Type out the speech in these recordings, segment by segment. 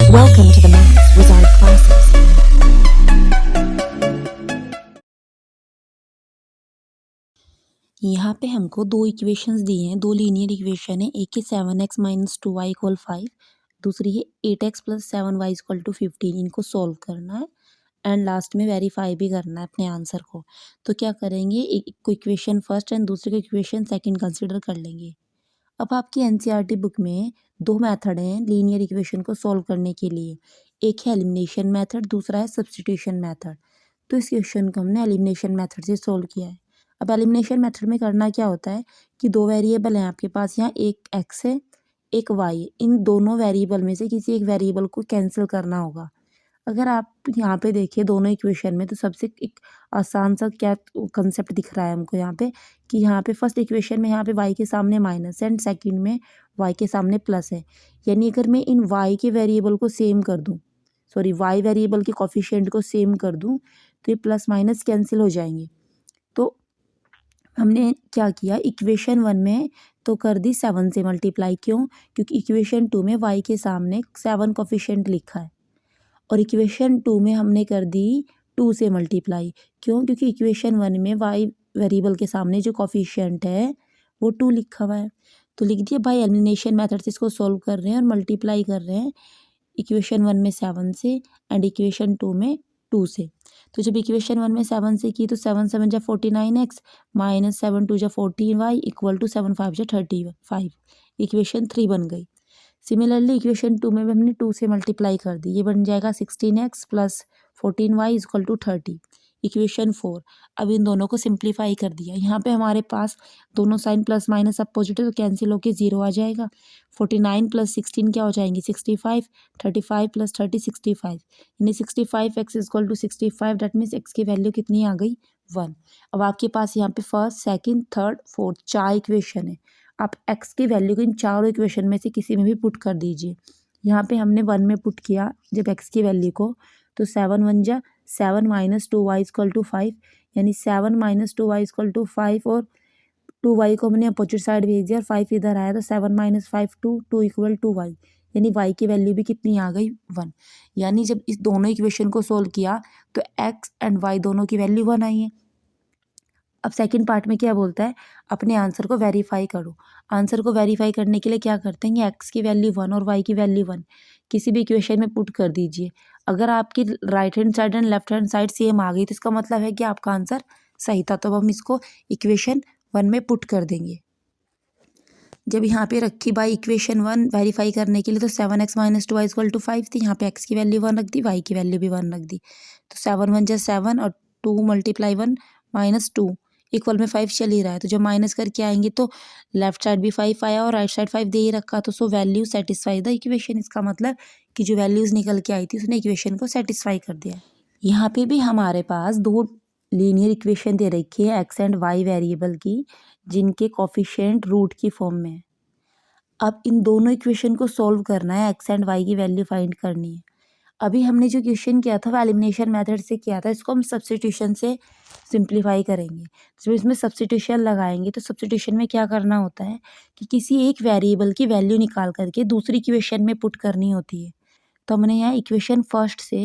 Welcome to the Maths Wizard classes. यहाँ पे हमको दो इक्वेशंस दिए हैं, दो लीनियर इक्वेशन है। एक है 7x माइनस 2y इक्वल 5, दूसरी है 8x plus 7y equal to 15। इनको सॉल्व करना है एंड लास्ट में वेरीफाई भी करना है अपने आंसर को। तो क्या करेंगे, एक को इक्वेशन फर्स्ट एंड दूसरे को इक्वेशन सेकंड कंसिडर कर लेंगे। अब आपकी एनसीईआरटी बुक में दो मेथड हैं लीनियर इक्वेशन को सॉल्व करने के लिए। एक है एलिमिनेशन मेथड, दूसरा है सब्स्टिट्यूशन मेथड। तो इस क्वेश्चन को हमने एलिमिनेशन मेथड से सॉल्व किया है। अब एलिमिनेशन मेथड में करना क्या होता है कि दो वेरिएबल हैं आपके पास, यहाँ एक एक्स है एक वाई है। इन दोनों वेरिएबल में से किसी एक वेरिएबल को कैंसिल करना होगा। अगर आप यहाँ पे देखिए दोनों इक्वेशन में, तो सबसे एक आसान सा क्या कंसेप्ट दिख रहा है हमको यहाँ पे कि यहाँ पे फर्स्ट इक्वेशन में यहाँ पे y के सामने माइनस है एंड सेकंड में y के सामने प्लस है। यानी अगर मैं इन y के वेरिएबल को सेम कर दूँ, सॉरी y वेरिएबल के कोफिशिएंट को सेम कर दूँ, तो ये प्लस माइनस कैंसिल हो जाएंगे। तो हमने क्या किया, इक्वेशन 1 में तो कर दी 7 से मल्टीप्लाई। क्यों? क्योंकि इक्वेशन 2 में y के सामने 7 कोफिशिएंट लिखा है और इक्वेशन 2 में हमने कर दी 2 से मल्टीप्लाई। क्यों? क्योंकि इक्वेशन 1 में y वेरिएबल के सामने जो कोफिशिएंट है वो 2 लिखा हुआ है। तो लिख दिया। बाय एलिमिनेशन मेथड से इसको सॉल्व कर रहे हैं और मल्टीप्लाई कर रहे हैं इक्वेशन 1 में 7 से एंड इक्वेशन 2 में 2 से। तो जब इक्वेशन 1 में 7 से की तो 7 7 जा 49x माइनस 7 2 जा 14y इक्वल टू 7 5 जा 35। इक्वेशन 3 बन गई। सिमिलरली इक्वेशन 2 में भी हमने 2 से मल्टीप्लाई कर दी, ये बन जाएगा 16x plus 14y equal to 30। Equation 4, अब इन दोनों को सिंप्लीफाई कर दिया। यहाँ पे हमारे पास दोनों साइन प्लस माइनस सब पॉजिटिव, तो कैंसिल होके 0 आ जाएगा। 49 प्लस 16 क्या हो जाएंगी 65, 35 प्लस 30 65, यानी 65x equal to 65। That means x की वैल्यू कितनी आ गई 1। अब आपके पास यहाँ पे first second third fourth 4 equation है। आप x की वैल्यू को इन चारों इक्वेशन में से किसी में भी पुट कर दीजिए। यहाँ पे हमने 1 में पुट किया जब x की वैल्यू को, तो 7 1 जा 7 माइनस 2y इक्वल टू 5, यानी 7 माइनस 2y इक्वल टू 5 और 2y को हमने अपोजिट साइड भेज दिया और 5 इधर आया तो 7 माइनस 5 2 इक्वल टू y, यानी y की वैल्यू भी कितनी आ गई 1। यानी जब इस दोनों इक्वेशन को सोल्व किया तो x एंड y दोनों की वैल्यू 1 आई है। अब सेकंड पार्ट में क्या बोलता है, अपने आंसर को वेरीफाई करो। आंसर को वेरीफाई करने के लिए क्या करते हैं, एक्स की वैल्यू 1 और वाई की वैल्यू 1 किसी भी इक्वेशन में पुट कर दीजिए। अगर आपकी right hand side and left hand side same आ गई तो इसका मतलब है कि आपका आंसर सही था। तो अब हम इसको इक्वेशन 1 में पुट कर देंगे। जब यहाँ पे रखी बाई इक्वेशन 1 वेरीफाई करने के लिए, तो 7x minus 2y equal to 5 थी। यहाँ पे x की वैल्यू 1 रख दी, y की वैल्यू भी 1 रख दी। तो 7 1 जा 7 और 2 मल्टीप्लाई 1 माइनस 2 इक्वल में 5 चल ही रहा है। तो जब माइनस करके आएंगे तो लेफ्ट साइड भी 5 आया और राइट साइड 5 दे ही रखा, तो so value satisfy the equation. इसका मतलब कि जो वैल्यूज निकल के आई थी उसने इक्वेशन को सेटिस्फाई कर दिया। यहाँ पे भी हमारे पास दो लीनियर इक्वेशन दे रखी है एक्स एंड वाई वेरिएबल की, जिनके कोफिशिएंट रूट की फॉर्म में है। अब इन दोनों इक्वेशन को सॉल्व करना है, एक्स एंड वाई की वैल्यू फाइंड करनी है। अभी हमने जो क्वेश्चन किया था वो एलिमिनेशन मेथड से किया था, इसको हम सब्स्टिट्यूशन से सिंप्लीफाई करेंगे। जब इसमें सब्स्टिट्यूशन लगाएंगे तो सब्स्टिट्यूशन में क्या करना होता है कि किसी एक वेरिएबल की वैल्यू निकाल करके दूसरी इक्वेशन में पुट करनी होती है। तो हमने यहाँ इक्वेशन फर्स्ट से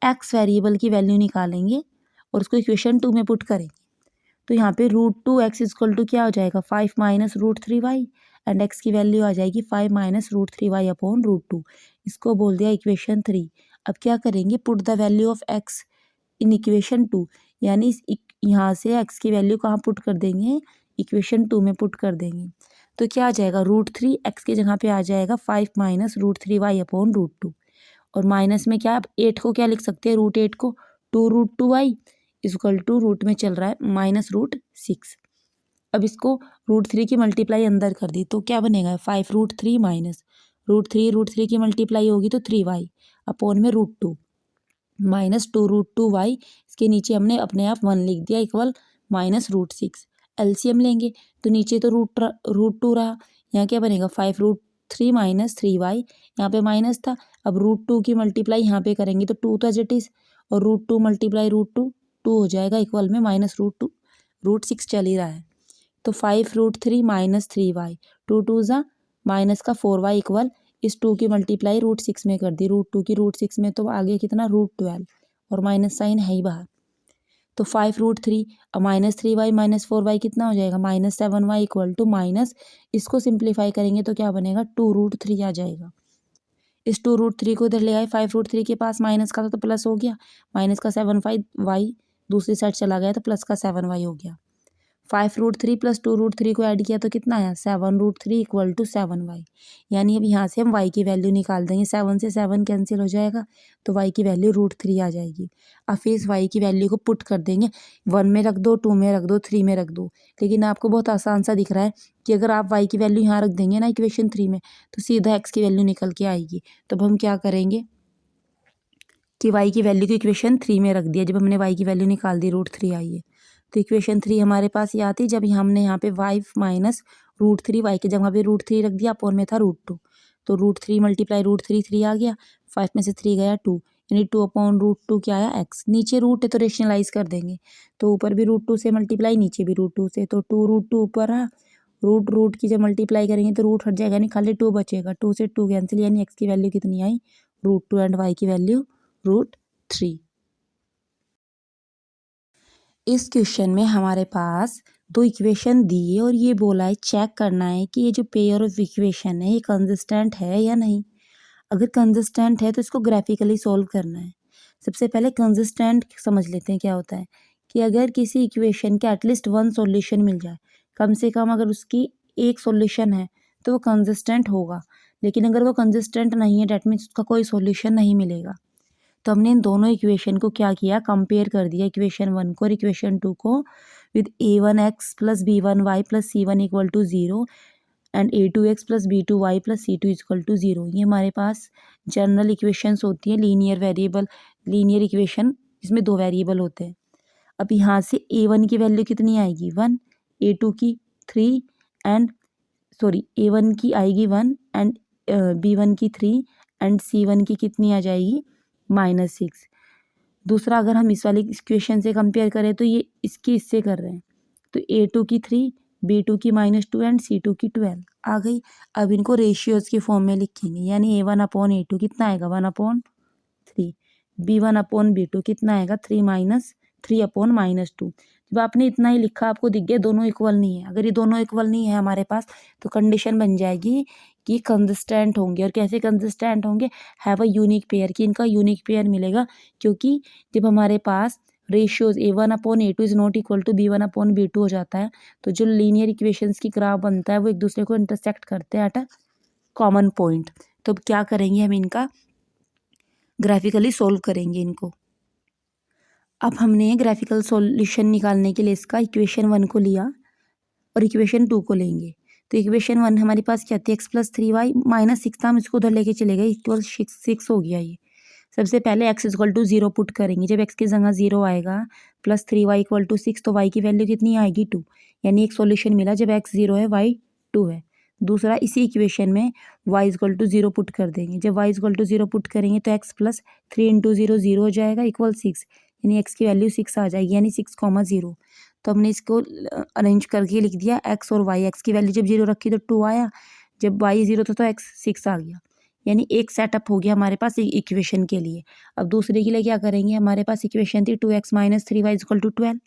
एक्स वेरिएबल की वैल्यू निकालेंगे और उसको इक्वेशन 2 में पुट करेंगे। तो यहाँ पे √2x इक्वल टू क्या हो जाएगा 5 माइनस √3y एंड x की वैल्यू आ जाएगी 5 माइनस √3y अपॉन √2। इसको बोल दिया इक्वेशन 3। अब क्या करेंगे, put the value of x in equation 2, यानी यहाँ से x की वैल्यू कहाँ पुट कर देंगे, इक्वेशन 2 में पुट कर देंगे। तो क्या आ जाएगा √3 x की जगह पे आ जाएगा 5 माइनस √3y अपॉन √2 और माइनस में क्या, 8 को क्या लिख सकते हैं, √8 को 2√2y इक्वल टू रूट में चल रहा है माइनस √6। अब इसको √3 की मल्टीप्लाई अंदर कर दी तो क्या बनेगा 5√3 माइनस √3 की मल्टीप्लाई होगी तो 3y अपॉन में √2 माइनस 2√2y। इसके नीचे हमने अपने आप 1 लिख दिया इक्वल माइनस √6। एलसीएम लेंगे तो नीचे तो √2 रहा, यहाँ क्या बनेगा 5√3 माइनस 3y, यहाँ पे माइनस था। अब √2 की मल्टीप्लाई यहाँ पे करेंगे तो 2 था जटिस और √2 मल्टीप्लाई √2 2 हो जाएगा इक्वल में माइनस √6 चल ही रहा है। तो 5√3 माइनस 3y 2 2 ज़ा माइनस का 4y इक्वल इस 2 की मल्टीप्लाई √6 में कर दी, √2 की √6 में, तो आगे कितना √12 और माइनस साइन है ही बाहर, तो 5√3 और -3y -4y कितना हो जाएगा -7y इक्वल टू माइनस, इसको सिंप्लीफाई करेंगे तो क्या बनेगा 2√3 आ जाएगा। इस 2√3 को इधर ले आए, 5√3 के पास माइनस का था तो प्लस हो गया, माइनस का 7y दूसरी साइड चला गया तो प्लस का 7y हो गया। 5√3 प्लस 2√3 को ऐड किया तो कितना आया 7√3 इक्वल टू 7y, यानी अब यहाँ से हम y की वैल्यू निकाल देंगे, 7 से 7 कैंसिल हो जाएगा तो y की वैल्यू √3 आ जाएगी। अब फिर इस y की वैल्यू को पुट कर देंगे, 1 में रख दो, 2 में रख दो, 3 में रख दो, लेकिन आपको बहुत आसान सा दिख रहा है कि अगर आप y की वैल्यू यहाँ रख देंगे ना इक्वेशन 3 में तो सीधा x की वैल्यू निकल के आएगी। तब हम क्या करेंगे कि y की वैल्यू को इक्वेशन 3 में रख दिया, जब हमने y की वैल्यू निकाल दी √3 आई है, तो इक्वेशन 3 हमारे पास ये आती जब हमने यहाँ पे y माइनस √3 y के जगह पे √3 रख दिया, अपोन में था √2, तो √3 मल्टीप्लाई √3 3 आ गया, 5 में से 3 गया 2, यानी 2/√2 क्या आया x, नीचे रूट है तो रेशनलाइज कर देंगे, तो ऊपर भी √2 से मल्टीप्लाई नीचे भी √2 से, तो 2√2 ऊपर रहा, रूट की जब मल्टीप्लाई करेंगे तो रूट हट जाएगा, यानी खाली 2 बचेगा, 2 से 2 कैंसिल, यानी x की वैल्यू कितनी आई √2 एंड y की वैल्यू √3। इस क्वेश्चन में हमारे पास दो इक्वेशन दी है और ये बोला है चेक करना है कि ये जो पेयर ऑफ इक्वेशन है ये कंसिस्टेंट है या नहीं। अगर कंसिस्टेंट है तो इसको ग्राफिकली सॉल्व करना है। सबसे पहले कंसिस्टेंट समझ लेते हैं क्या होता है कि अगर किसी इक्वेशन के एटलीस्ट वन सॉल्यूशन मिल जाए, कम से कम अगर उसकी एक सॉल्यूशन है तो वो कंसिस्टेंट होगा, लेकिन अगर वो कंसिस्टेंट नहीं है डेट मीन्स उसका कोई सॉल्यूशन नहीं मिलेगा। तो हमने इन दोनों इक्वेशन को क्या किया, कंपेयर कर दिया, इक्वेशन 1 को और इक्वेशन 2 को with a1x plus b1y plus c1 equal to 0 and a2x plus b2y plus c2 equal to 0। ये हमारे पास जनरल इक्वेशंस होती हैं, लीनियर इक्वेशन, इसमें दो वेरिएबल होते हैं। अब यहाँ से a1 की वैल्यू कितनी आएगी 1, a2 की 3 एंड a1 की आएगी 1 एंड b1 की 3 एंड c1 की कितनी आ जाएगी -6। दूसरा अगर हम इस वाली इक्वेशन से कंपेयर करें तो ये इससे कर रहे हैं, तो a2 की 3, b2 की -2 एंड c2 की 12 आ गई। अब इनको रेशियोज के फॉर्म में लिखेंगे, यानी a1/a2 कितना आएगा 1/3, b1/b2 कितना आएगा 3/2। जब आपने इतना ही लिखा आपको दिख गया दोनों इक्वल नहीं है, अगर ये दोनों इक्वल नहीं है हमारे पास तो कंडीशन बन जाएगी कि कंसिस्टेंट होंगे। और कैसे कंसिस्टेंट होंगे, हैव अ यूनिक पेयर, कि इनका यूनिक पेयर मिलेगा, क्योंकि जब हमारे पास ratios a1/a2 is not equal to b1/b2 हो जाता है तो जो लीनियर इक्वेशंस की ग्राफ बनता है वो एक दूसरे को इंटरसेक्ट करते हैं एट अ कॉमन पॉइंट। तो अब क्या करेंगे, हम इनका ग्राफिकली सोल्व करेंगे इनको। अब हमने ग्राफिकल सॉल्यूशन निकालने के लिए इसका इक्वेशन 1 को लिया और इक्वेशन 2 को लेंगे। तो इक्वेशन 1 हमारे पास क्या थी x प्लस 3y -6 था, हम इसको उधर लेके चले गए, इक्वल 6 हो गया। ये सबसे पहले x इक्वल टू 0 पुट करेंगे, जब x की जगह 0 आएगा प्लस 3y इक्वल टू 6 तो y की वैल्यू कितनी आएगी 2, यानी एक सॉल्यूशन मिला जब x 0 है y 2 है। दूसरा इसी इक्वेशन में y इक्वल टू 0 पुट कर देंगे, जब y इक्वल टू 0 पुट करेंगे तो x प्लस 3 इंटू 0 0 हो जाएगा इक्वल 6, यानी x की वैल्यू 6 आ जाएगी, यानी 6,0। तो हमने इसको अरेंज करके लिख दिया x और y, x की वैल्यू जब 0 रखी तो 2 आया, जब y 0 था तो x 6 आ गया, यानी एक सेटअप हो गया हमारे पास इक्वेशन के लिए। अब दूसरे के लिए क्या करेंगे, हमारे पास इक्वेशन थी 2x minus 3y equal to 12।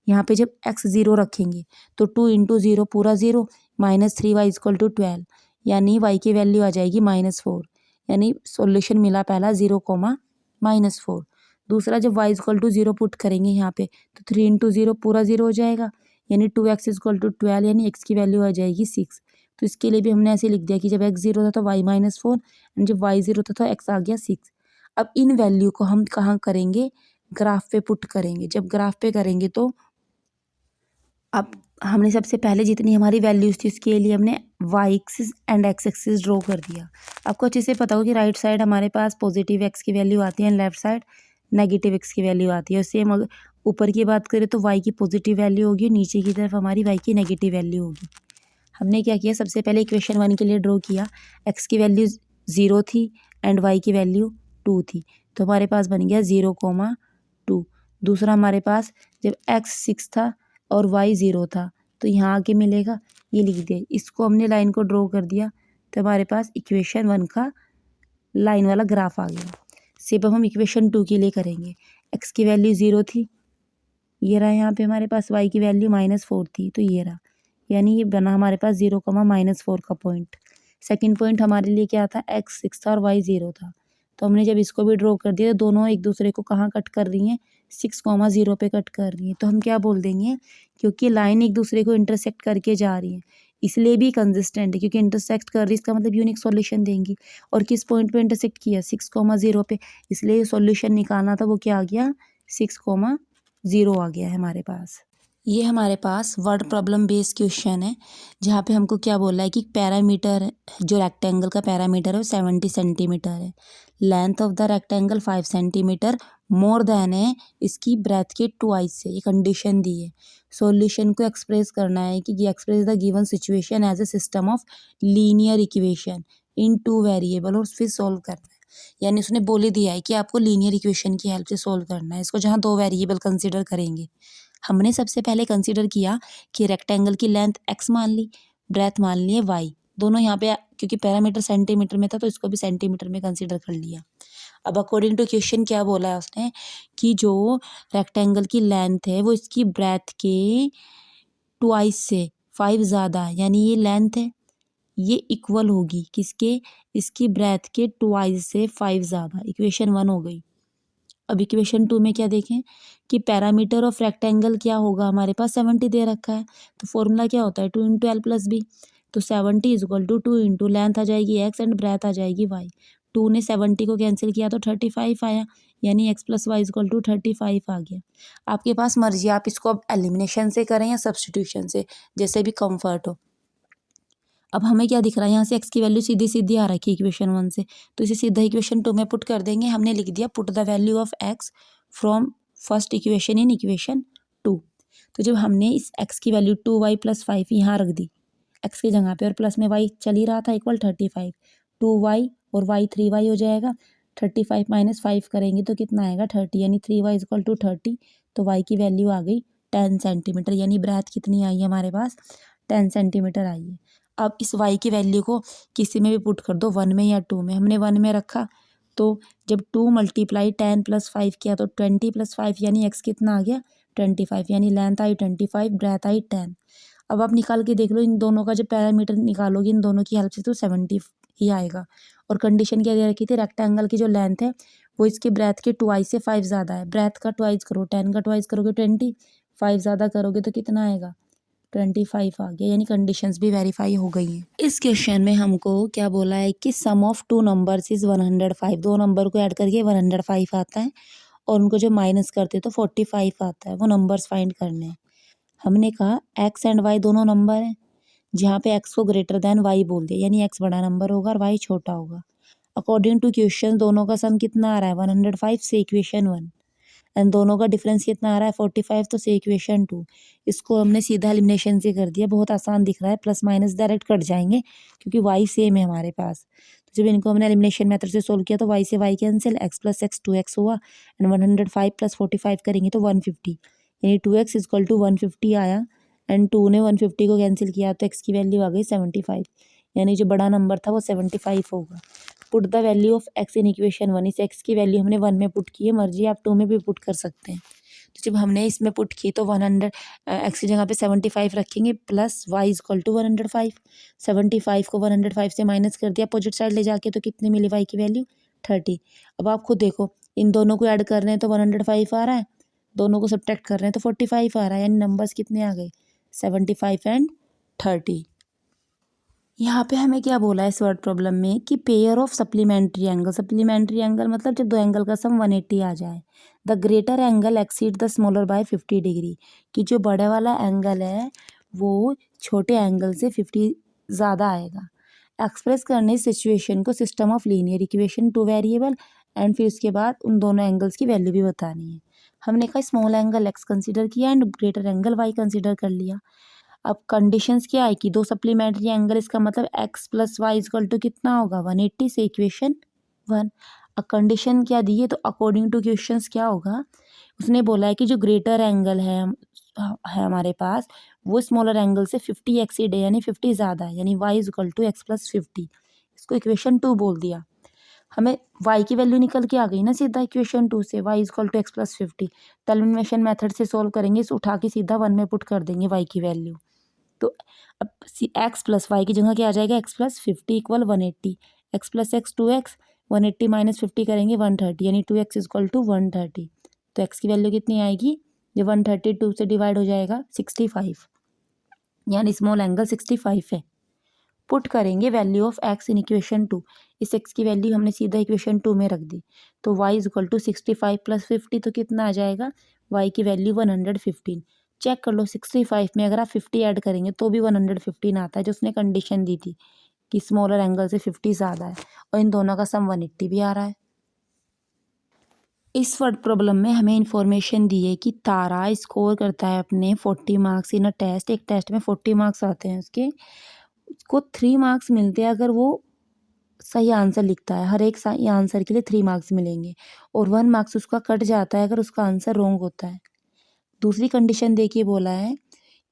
यहाँ पे जब x 0 रखेंगे तो 2 इंटू 0 पूरा 0 माइनस 3y इक्वल टू 12, यानी y की वैल्यू आ जाएगी -4, यानी सॉल्यूशन मिला पहला 0, -4। दूसरा जब y इक्वल टू 0 पुट करेंगे यहाँ पे तो 3 इंटू 0 पूरा 0 हो जाएगा, यानी 2x इक्वल टू 12, यानी x की वैल्यू आ जाएगी 6। तो इसके लिए भी हमने ऐसे लिख दिया कि जब x 0 था तो y -4 एंड जब y 0 था तो x आ गया 6। अब इन वैल्यू को हम कहाँ करेंगे, ग्राफ पे पुट करेंगे। जब ग्राफ पे करेंगे तो अब हमने सबसे पहले जितनी हमारी वैल्यूज थी उसके लिए हमने y axis and x axis draw कर दिया। आपको अच्छे से पता हो कि राइट साइड हमारे पास पॉजिटिव x की वैल्यू आती है and left side negative x की वैल्यू आती है। और सेम अगर ऊपर की बात करें तो y की पॉजिटिव वैल्यू होगी, नीचे की तरफ हमारी y की नेगेटिव वैल्यू होगी। हमने क्या किया, सबसे पहले इक्वेशन 1 के लिए ड्रॉ किया, x की वैल्यू 0 थी एंड y की वैल्यू 2 थी, तो हमारे पास बन गया 0,2। दूसरा हमारे पास जब x 6 था और y 0 था तो यहाँ आके मिलेगा, ये लिख दिया, इसको हमने लाइन को ड्रॉ कर दिया तो हमारे पास इक्वेशन 1 का लाइन वाला ग्राफ आ गया। सेम अब हम इक्वेशन 2 के लिए करेंगे। एक्स की वैल्यू 0 थी, ये रहा यहाँ पे हमारे पास वाई की वैल्यू -4 थी, तो ये रहा, यानी ये बना हमारे पास 0, -4 का पॉइंट। सेकंड पॉइंट हमारे लिए क्या था, एक्स 6 था और वाई 0 था। तो हमने जब इसको भी ड्रॉ कर दिया तो दोनों एक दूसरे को कहाँ कट कर रही हैं, 6, 0 पे कट कर रही हैं। तो हम क्या बोल देंगे, क्योंकि लाइन एक दूसरे को इंटरसेक्ट करके जा रही है इसलिए भी कंसिस्टेंट है, क्योंकि इंटरसेक्ट कर रही है इसका मतलब यूनिक सॉल्यूशन देंगी। और किस पॉइंट पे इंटरसेक्ट किया, 6, 0 पे, इसलिए सॉल्यूशन निकालना था वो क्या आ गया, 6, 0 आ गया है हमारे पास। ये हमारे पास वर्ड प्रॉब्लम बेस्ड क्वेश्चन है, जहाँ पे हमको क्या बोला है कि पैरामीटर जो रेक्टेंगल का पैरामीटर है वो 70 सेंटीमीटर है, length of the rectangle 5 centimetre more than है इसकी ब्रेथ के ट्वाइस से, ये कंडीशन दी है। सॉल्यूशन को एक्सप्रेस करना है कि express the given situation as a system of linear equation in 2 variable, और फिर सॉल्व करना है। यानी उसने बोल ही दिया है कि आपको लीनियर इक्वेशन की हेल्प से सॉल्व करना है इसको, जहाँ 2 वेरिएबल कंसिडर करेंगे। हमने सबसे पहले कंसीडर किया कि रेक्टेंगल की लेंथ x मान ली, ब्रेथ मान लिए y, दोनों यहाँ पे क्योंकि पैरामीटर सेंटीमीटर में था तो इसको भी सेंटीमीटर में कंसीडर कर लिया। अब अकॉर्डिंग टू क्वेश्चन क्या बोला है उसने कि जो रेक्टेंगल की लेंथ है वो इसकी ब्रेथ के ट्वाइस से 5 ज़्यादा है, यानी ये लेंथ है ये इक्वल होगी किसके, इसकी ब्रेथ के ट्वाइस से 5 ज़्यादा। इक्वेशन 1 हो गई। अब इक्वेशन 2 में क्या देखें कि पैरामीटर ऑफ रेक्टेंगल क्या होगा, हमारे पास 70 दे रखा है, तो फॉर्मूला क्या होता है 2 × L + B, तो 70 = 2 × लेंथ आ जाएगी x एंड ब्रेथ आ जाएगी y। 2 ने 70 को कैंसिल किया तो 35 आया, यानी x + y = 35 आ गया। आपके पास मर्जी, आप इसको अब एलिमिनेशन से करें या सब्सटीट्यूशन से, जैसे भी कम्फर्ट हो। अब हमें क्या दिख रहा है, यहाँ से x की वैल्यू सीधी सीधी आ रखी है इक्वेशन 1 से, तो इसे सीधा इक्वेशन 2 में पुट कर देंगे। हमने लिख दिया put the value of x from first equation in equation 2। तो जब हमने इस x की वैल्यू 2y + 5 यहाँ रख दी x की जगह पे, और प्लस में y चल ही रहा था इक्वल 35, 2y और y 3y हो जाएगा। 35 - 5 करेंगे तो कितना आएगा 30, यानी 3y = 30। तो y की वैल्यू आ गई 10 सेंटीमीटर, यानी ब्रेथ कितनी आई है हमारे पास 10 सेंटीमीटर आई है। अब इस y की वैल्यू को किसी में भी पुट कर दो, 1 में या 2 में। हमने 1 में रखा तो जब 2 × 10 + 5 किया तो 20 + 5 यानी x कितना आ गया 25, यानी लेंथ आई 25, ब्रेथ आई 10। अब आप निकाल के देख लो, इन दोनों का जब पैरामीटर निकालोगे इन दोनों की हेल्प से तो 70 ही आएगा। और कंडीशन क्या दे रखी थी, रेक्टेंगल की जो लेंथ है वो इसके ब्रेथ के ट्वाइस से 5 ज़्यादा है। ब्रेथ का ट्वाइस करो, 10 का ट्वाइस करोगे 20, 5 ज़्यादा करोगे तो कितना आएगा 25 आ गया, यानी कंडीशंस भी वेरीफाई हो गई हैं। इस क्वेश्चन में हमको क्या बोला है कि सम ऑफ 2 नंबर्स इज़ 105, 2 नंबर को ऐड करके 105 आता है, और उनको जो माइनस करते तो 45 आता है। वो नंबर्स फाइंड करने हैं। हमने कहा x एंड y दोनों नंबर हैं, जहाँ पे x को ग्रेटर देन y बोल दिया, यानी x बड़ा नंबर होगा और y छोटा होगा। अकॉर्डिंग टू क्वेश्चन दोनों का सम कितना आ रहा है 105 से इक्वेशन 1, एंड दोनों का डिफरेंस कितना आ रहा है 45, तो से इक्वेशन 2। इसको हमने सीधा एलिमिनेशन से कर दिया, बहुत आसान दिख रहा है, प्लस माइनस डायरेक्ट कट जाएंगे क्योंकि y सेम है हमारे पास। तो जब इनको हमने एलिमिनेशन मेथड से सोल्व किया तो y से y cancel, x + x 2x हुआ, एंड 105 + 45 करेंगे तो 150, यानी 2x = 150 आया, एंड 2 ने 150 को कैंसिल किया तो x की वैल्यू आ गई 75, यानी जो बड़ा नंबर था वो 75 होगा। Put the value of x in equation 1, इस x की वैल्यू हमने 1 में पुट की है, मर्जी आप 2 में भी पुट कर सकते हैं। तो जब हमने इसमें पुट की तो 100 x की जगह पे 75 रखेंगे, प्लस y = 105। 75 को 105 से माइनस कर दिया अपोजिट साइड ले जाके, तो कितनी मिली y की वैल्यू 30। अब आप खुद देखो, इन दोनों को ऐड कर रहे हैं तो 105 आ रहा है, दोनों को सब्ट्रैक्ट कर रहे हैं तो 45 आ रहा है, यानी नंबर्स कितने आ गए 75 एंड 30। यहाँ पे हमें क्या बोला है इस वर्ड प्रॉब्लम में कि pair of supplementary angle, supplementary angle मतलब जब 2 एंगल का सम 180 आ जाए। The greater angle exceed the smaller by 50 degree, कि जो बड़े वाला एंगल है वो छोटे एंगल से 50 ज़्यादा आएगा। एक्सप्रेस करने इस सिचुएशन को system of linear equation 2 variable, and फिर उसके बाद उन दोनों एंगल्स की वैल्यू भी बतानी है। हमने कहा स्मॉल एंगल x कंसिडर किया and greater angle y consider कर लिया। अब कंडीशंस क्या है कि 2 सप्लीमेंट्री एंगल, इसका मतलब x + y = कितना होगा 180 से इक्वेशन 1। अब कंडीशन क्या दी है, तो अकॉर्डिंग टू क्वेश्चंस क्या होगा, उसने बोला है कि जो ग्रेटर एंगल है हमारे पास वो स्मॉलर एंगल से 50 एक्सीड है, यानी 50 ज़्यादा है, यानी y = x + 50। इसको इक्वेशन 2 बोल दिया। हमें y की वैल्यू निकल के आ गई ना सीधा इक्वेशन 2 से, y equal to x plus 50। तो एलिमिनेशन मेथड से सॉल्व करेंगे, इस उठा के सीधा 1 में पुट कर देंगे y की वैल्यू। तो अब एक्स प्लस वाई की जगह क्या आ जाएगा, x plus 50 equal 180, x plus x 2x, 180 minus 50 करेंगे 130, यानी 2x इक्वल टू 130। तो x की वैल्यू कितनी आएगी, जब 130 2 से डिवाइड हो जाएगा 65, यानी स्मॉल एंगल 65 है। पुट करेंगे value of x in equation 2। इस x की वैल्यू हमने सीधा इक्वेशन 2 में रख दी। तो y is equal to 65 plus 50, तो कितना आ जाएगा, y की वैल्यू 115। चेक कर लो 65 में अगर आप 50 ऐड करेंगे तो भी 115 आता है, जो उसने कंडीशन दी थी कि स्मॉलर एंगल से 50 ज़्यादा है, और इन दोनों का सम 180 भी आ रहा है। इस वर्ड प्रॉब्लम में हमें इन्फॉर्मेशन दी है कि तारा स्कोर करता है अपने 40 मार्क्स इन अ टेस्ट। एक टेस्ट में 40 मार्क्स आते हैं उसको 3 मार्क्स मिलते हैं अगर वो सही आंसर लिखता है। हर एक सही आंसर के लिए 3 मार्क्स मिलेंगे, और 1 मार्क्स उसका कट जाता है अगर उसका आंसर रॉन्ग होता है। दूसरी कंडीशन देखिए, बोला है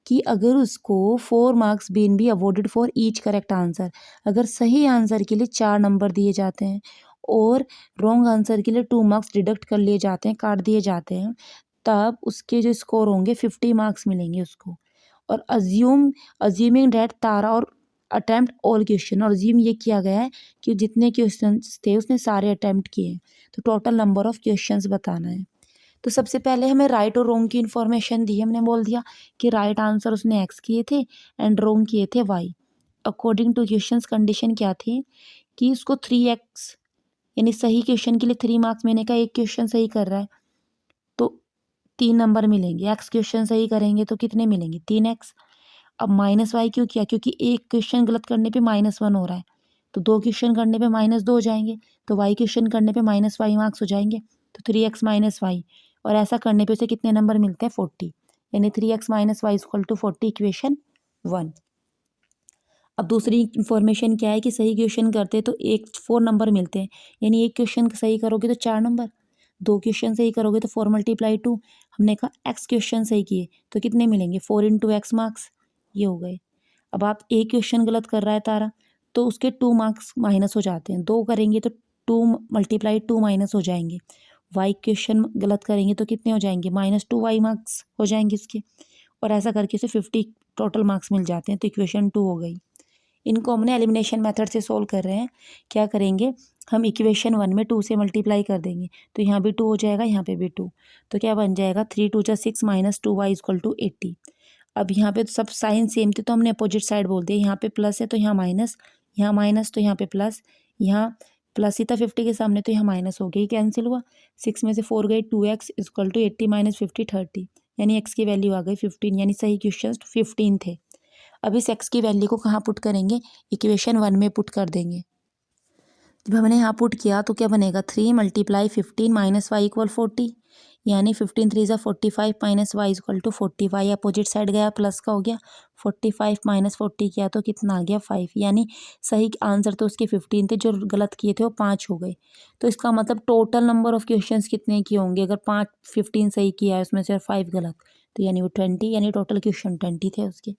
कि अगर उसको 4 marks been be awarded for each correct answer, अगर सही आंसर के लिए 4 नंबर दिए जाते हैं और रॉन्ग आंसर के लिए 2 मार्क्स डिडक्ट कर लिए जाते हैं, काट दिए जाते हैं, तब उसके जो स्कोर होंगे 50 मार्क्स मिलेंगे उसको। और अज्यूमिंग डैट तारा और अटैम्प्ट ऑल क्वेश्चन, और अज्यूम ये किया गया है कि जितने क्वेश्चन थे उसने सारे अटैम्प्ट किए, तो टोटल नंबर ऑफ क्वेश्चंस बताना है। तो सबसे पहले हमें राइट और रॉन्ग की इन्फॉर्मेशन दी। हमने बोल दिया कि राइट आंसर उसने एक्स किए थे एंड रॉन्ग किए थे y. According to questions condition क्या थी कि उसको 3x, यानी सही क्वेश्चन के लिए 3 मार्क्स मैंने कहा, एक क्वेश्चन सही कर रहा है तो 3 नंबर मिलेंगे, एक्स क्वेश्चन सही करेंगे तो कितने मिलेंगे, 3x। अब माइनस वाई क्यों किया, क्योंकि एक क्वेश्चन गलत करने पे -1 हो रहा है, तो 2 क्वेश्चन करने पे -2 हो जाएंगे, तो वाई क्वेश्चन करने पे -y मार्क्स हो जाएंगे, तो 3x माइनस वाई, और ऐसा करने पे उसे कितने नंबर मिलते हैं, 40, यानी 3x minus y equal to 40, equation 1। अब दूसरी इन्फॉर्मेशन क्या है कि सही क्वेश्चन करते तो 4 नंबर मिलते हैं, यानी एक क्वेश्चन सही करोगे तो 4 नंबर, 2 क्वेश्चन सही करोगे तो 4 × 2। हमने कहा एक्स क्वेश्चन सही किए तो कितने मिलेंगे, 4 × x मार्क्स, ये हो गए। अब आप एक क्वेश्चन गलत कर रहा है तारा, तो उसके 2 मार्क्स माइनस हो जाते हैं, 2 करेंगे तो 2 × 2 माइनस हो जाएंगे। वाई क्वेश्चन गलत करेंगे तो कितने हो जाएंगे, -2y मार्क्स हो जाएंगे इसके, और ऐसा करके उसे 50 टोटल मार्क्स मिल जाते हैं, तो इक्वेशन 2 हो गई। इनको हमने एलिमिनेशन मेथड से सोल्व कर रहे हैं। क्या करेंगे, हम इक्वेशन 1 में 2 से मल्टीप्लाई कर देंगे, तो यहाँ भी 2 हो जाएगा, यहाँ पे भी 2, तो क्या बन जाएगा, 3 × 2 = 6 -2y = 80। अब यहाँ पे तो सब साइन सेम थे तो हमने अपोजिट साइड बोल दिया, यहाँ पे प्लस है तो यहाँ माइनस, यहाँ माइनस तो यहाँ पे प्लस, यहाँ प्लस ही था 50 के सामने तो यहाँ माइनस हो गई, कैंसिल हुआ, 6 में से 4 गई, 2x = 80 - 50 30, यानी x की वैल्यू आ गई 15, यानी सही क्वेश्चन 15 थे। अब इस x की वैल्यू को कहाँ पुट करेंगे, इक्वेशन 1 में पुट कर देंगे। जब हमने यहाँ पुट किया तो क्या बनेगा, 3 × 15 - y = 40, यानी 15 3 = 45 - y = 40, y अपोजिट साइड गया प्लस का हो गया, 45 - 40 किया तो कितना आ गया, 5, यानी सही आंसर तो उसके 15 थे, जो गलत किए थे वो 5 हो गए। तो इसका मतलब टोटल नंबर ऑफ क्वेश्चंस कितने किए होंगे, अगर 15 सही किया है उसमें से 5 गलत, तो यानी वो 20, यानी टोटल क्वेश्चन 20 थे उसके।